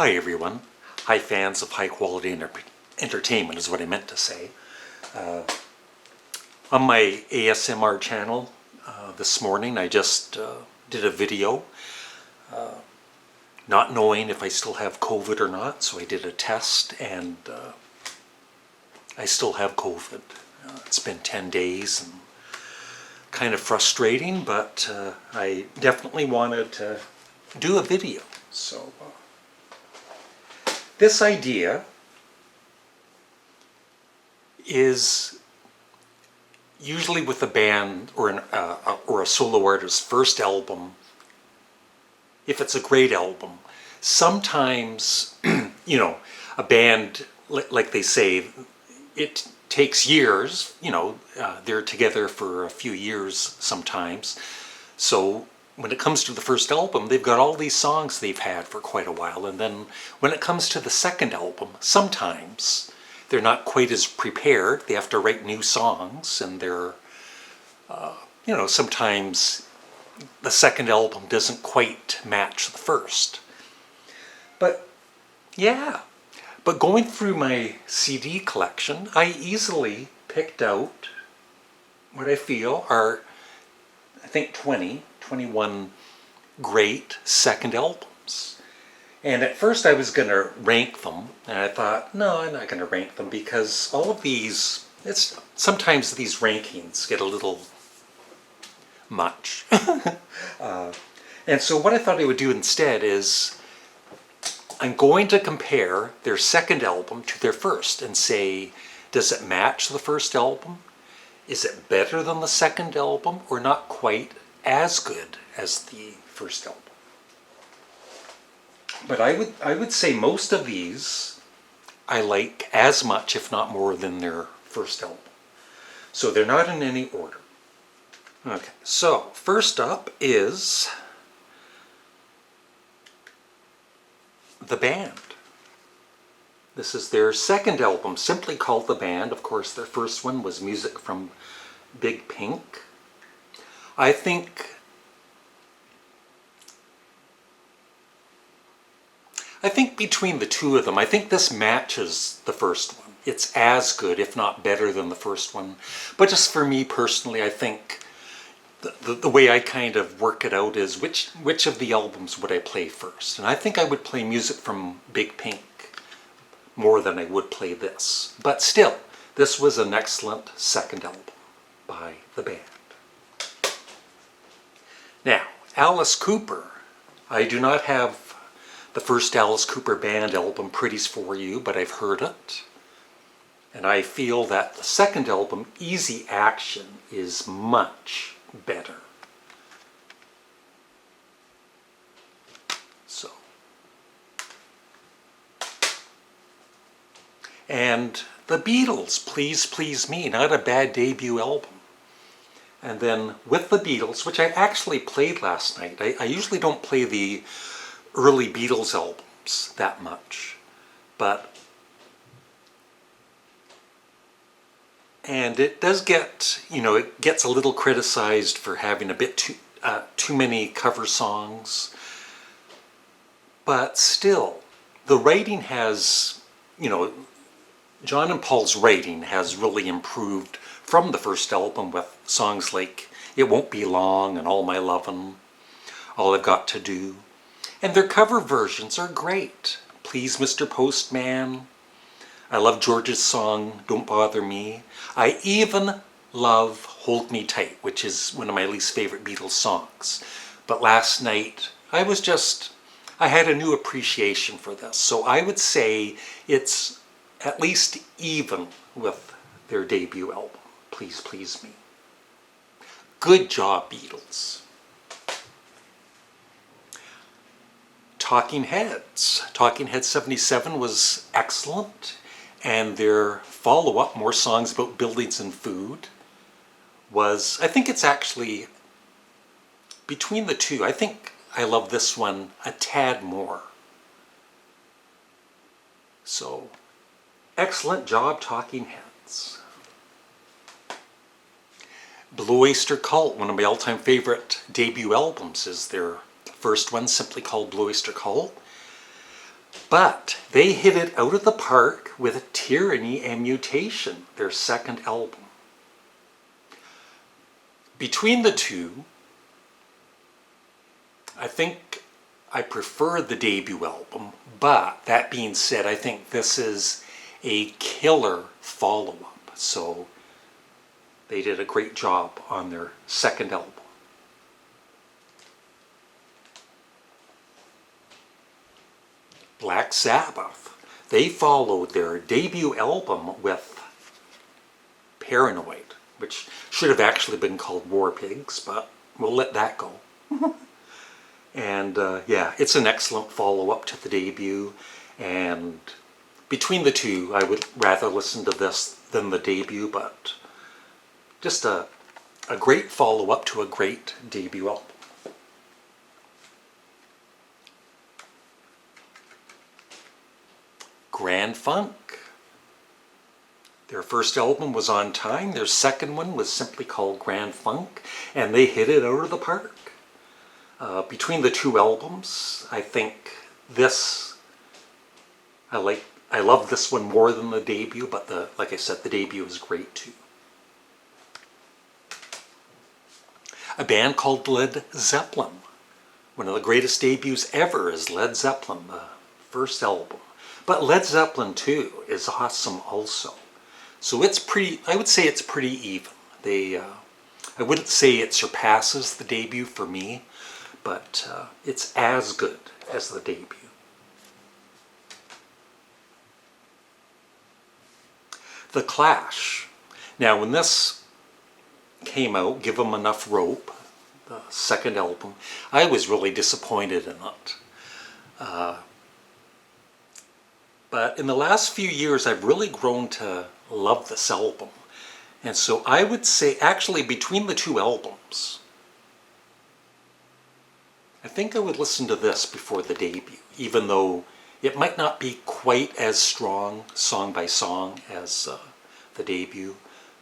Hi everyone. Hi fans of high quality entertainment is what I meant to say. On my ASMR channel this morning I just did a video not knowing if I still have COVID or not, so I did a test and I still have COVID. It's been 10 days and kind of frustrating, but I definitely wanted to do a video. So this idea is usually with a band or a solo artist's first album. If it's a great album, sometimes you know, a band, like they say, it takes years. You know, they're together for a few years sometimes. So when it comes to the first album, they've got all these songs they've had for quite a while, and then when it comes to the second album, sometimes they're not quite as prepared. They have to write new songs, and they're, you know, sometimes the second album doesn't quite match the first. But yeah, but going through my CD collection, I easily picked out what I feel are, I think 21 great second albums. And at first I was going to rank them, and I thought, no, I'm not going to rank them because all of these, sometimes these rankings get a little much. And so what I thought I would do instead is I'm going to compare their second album to their first and say, does it match the first album? Is it better than the second album, or not quite as good as the first album? But I would say most of these I like as much, if not more, than their first album. So they're not in any order. Okay, so first up is The Band. This is their second album, simply called The Band. Of course, their first one was music from Big Pink. I think between the two of them, I think this matches the first one. It's as good, if not better, than the first one. But just for me personally, I think the way I kind of work it out is which of the albums would I play first? And I think I would play music from Big Pink more than I would play this. But still, this was an excellent second album by The Band. Now, Alice Cooper. I do not have the first Alice Cooper Band album, Pretties for You, but I've heard it. And I feel that the second album, Easy Action, is much better. So. And the Beatles, Please Please Me, not a bad debut album. And then with the Beatles, which I actually played last night, I usually don't play the early Beatles albums that much, and it does get, you know, it gets a little criticized for having a bit too many cover songs, but still, the writing has, you know, John and Paul's writing has really improved from the first album with songs like It Won't Be Long and All My Lovin', All I've Got to Do. And their cover versions are great. Please Mr. Postman. I love George's song, Don't Bother Me. I even love Hold Me Tight, which is one of my least favorite Beatles songs. But last night, I had a new appreciation for this. So I would say it's at least even with their debut album, Please Please Me. Good job, Beatles. Talking Heads. Talking Heads 77 was excellent, and their follow-up, More Songs About Buildings and Food, was, I think it's actually, between the two, I think I love this one a tad more. So, excellent job, Talking Heads. Blue Oyster Cult, one of my all-time favorite debut albums, is their first one, simply called Blue Oyster Cult. But they hit it out of the park with Tyranny and Mutation, their second album. Between the two, I think I prefer the debut album, but that being said, I think this is a killer follow-up. So they did a great job on their second album. Black Sabbath, they followed their debut album with Paranoid, which should have actually been called War Pigs, but we'll let that go. And yeah, it's an excellent follow-up to the debut, and between the two, I would rather listen to this than the debut, but just a great follow-up to a great debut album. Grand Funk. Their first album was on time. Their second one was simply called Grand Funk, and they hit it out of the park. Between the two albums, I think this, I love this one more than the debut, but like I said, the debut is great too. A band called Led Zeppelin. One of the greatest debuts ever is Led Zeppelin, the first album. But Led Zeppelin 2 is awesome also. So it's pretty, I would say it's pretty even. I wouldn't say it surpasses the debut for me, but it's as good as the debut. The Clash. Now when this came out, Give 'Em Enough Rope, the second album, I was really disappointed in it. But in the last few years, I've really grown to love this album. And so I would say, actually, between the two albums, I think I would listen to this before the debut, even though it might not be quite as strong, song by song, as the debut,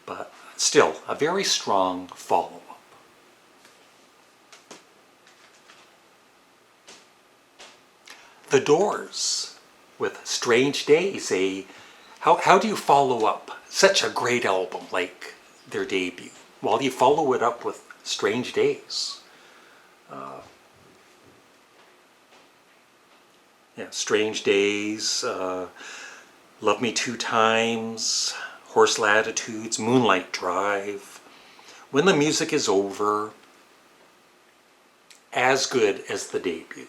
but still, a very strong follow-up. The Doors. With Strange Days, how do you follow up such a great album like their debut? Well, you follow it up with Strange Days. Yeah, Strange Days, Love Me Two Times, Horse Latitudes, Moonlight Drive, When the Music Is Over, as good as the debut.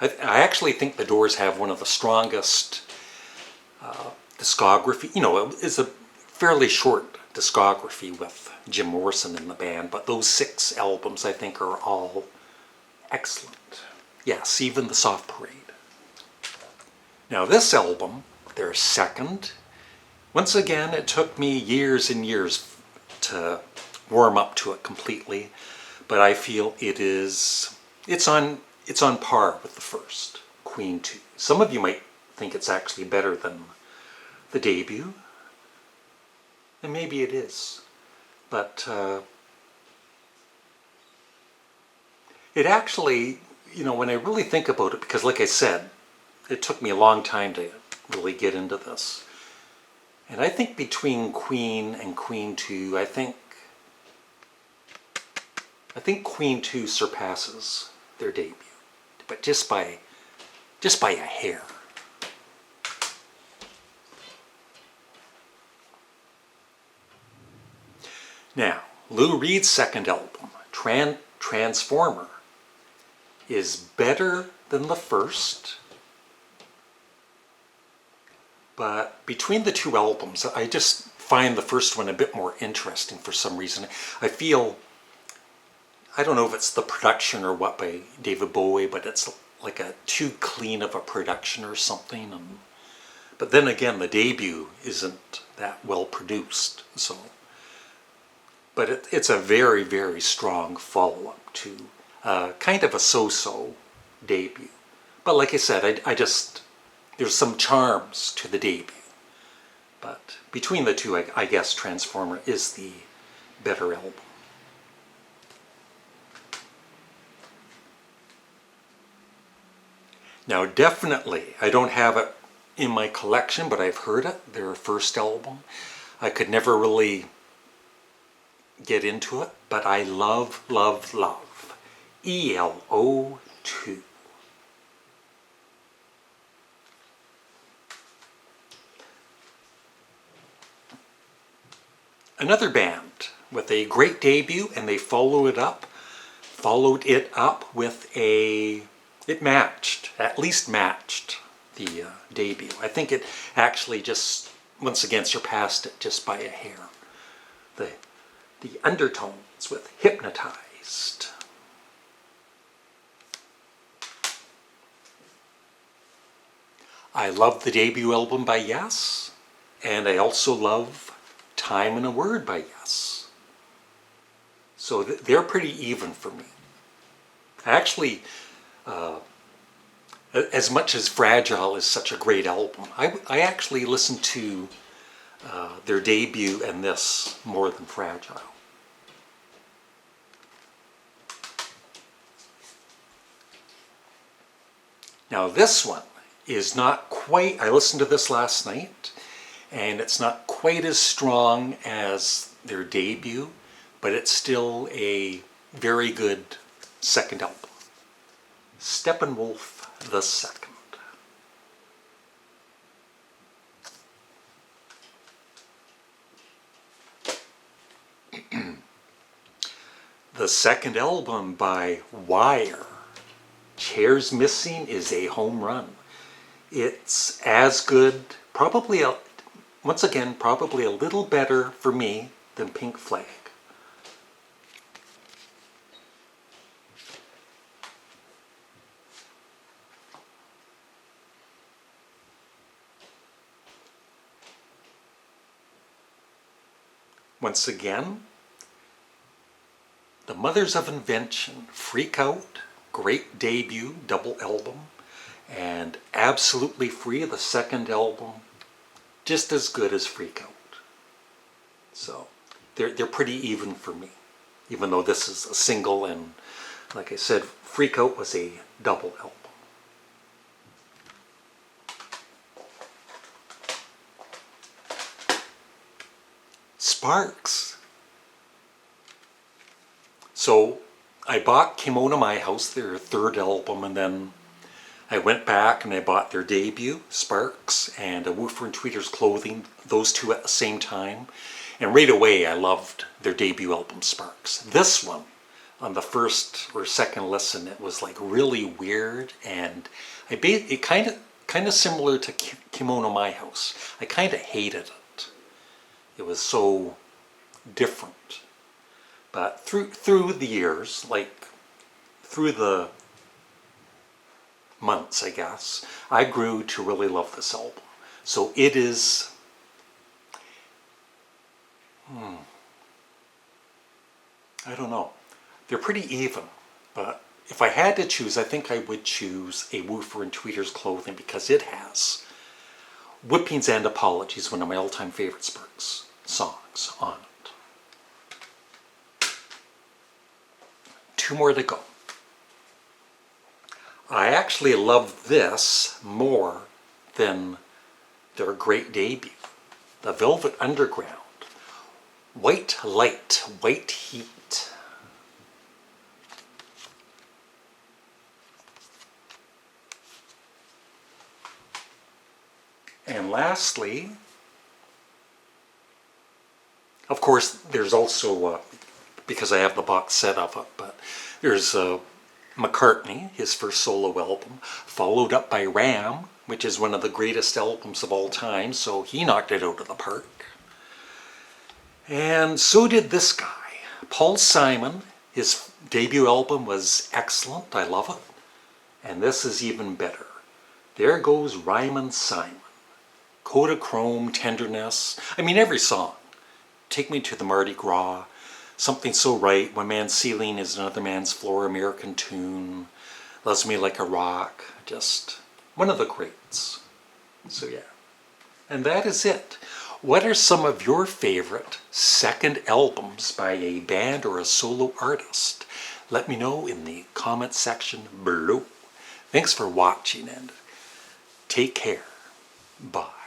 I actually think the Doors have one of the strongest discography. You know, it's a fairly short discography with Jim Morrison in the band, but those 6 albums I think are all excellent. Yes, even the Soft Parade. Now this album, their second, once again it took me years and years to warm up to it completely, but I feel it's on par with the first, Queen 2. Some of you might think it's actually better than the debut, and maybe it is, but it actually, you know, when I really think about it, because like I said, it took me a long time to really get into this, and I think between Queen and Queen 2, I think Queen 2 surpasses their debut, but just by a hair. Now, Lou Reed's second album, Transformer, is better than the first, but between the two albums, I just find the first one a bit more interesting for some reason. I don't know if it's the production or what by David Bowie, but it's like a too clean of a production or something. But then again, the debut isn't that well produced, so. But it's a very, very strong follow-up to kind of a so-so debut. But like I said, there's some charms to the debut. But between the two, I guess Transformer is the better album. Now definitely, I don't have it in my collection, but I've heard it, their first album. I could never really get into it, but I love, love, love ELO2. Another band with a great debut, and they followed it up with it matched, at least matched the debut. I think it actually just, once again, surpassed it just by a hair. The Undertones with Hypnotized. I love the debut album by Yes, and I also love Time and a Word by Yes. So they're pretty even for me. Actually, as much as Fragile is such a great album, I actually listened to their debut and this more than Fragile. Now this one is not quite, I listened to this last night, and it's not quite as strong as their debut, but it's still a very good second album. Steppenwolf the Second. The second album by Wire, Chairs Missing, is a home run. It's as good, once again, probably a little better for me than Pink Flag. Once again, the Mothers of Invention, Freak Out, great debut, double album, and Absolutely Free, the second album, just as good as Freak Out. So they're pretty even for me, even though this is a single, and like I said, Freak Out was a double album. Sparks. So I bought Kimono My House, their third album, and then I went back and I bought their debut, Sparks, and A Woofer and Tweeter's Clothing, those two at the same time. And right away I loved their debut album, Sparks. This one, on the first or second listen, it was like really weird, and it kind of similar to Kimono My House. I kind of hated it. It was so different. But through the years, like through the months, I guess, I grew to really love this album. So it is, I don't know. They're pretty even, but if I had to choose, I think I would choose A Woofer and Tweeter's Clothing, because it has Whippings and Apologies, one of my all-time favorite Sparks songs on it. Two more to go. I actually love this more than their great debut, The Velvet Underground, White Light, White Heat. And lastly, of course, there's also, because I have the box set of it, but there's McCartney, his first solo album, followed up by Ram, which is one of the greatest albums of all time, so he knocked it out of the park. And so did this guy, Paul Simon. His debut album was excellent, I love it. And this is even better. There Goes Ryman Simon. Kodachrome, Tenderness, I mean every song. Take Me to the Mardi Gras, Something So Right, One Man's Ceiling is Another Man's Floor, American Tune, Loves Me Like a Rock, just one of the greats. So yeah, and that is it. What are some of your favorite second albums by a band or a solo artist? Let me know in the comment section below. Thanks for watching and take care. Bye.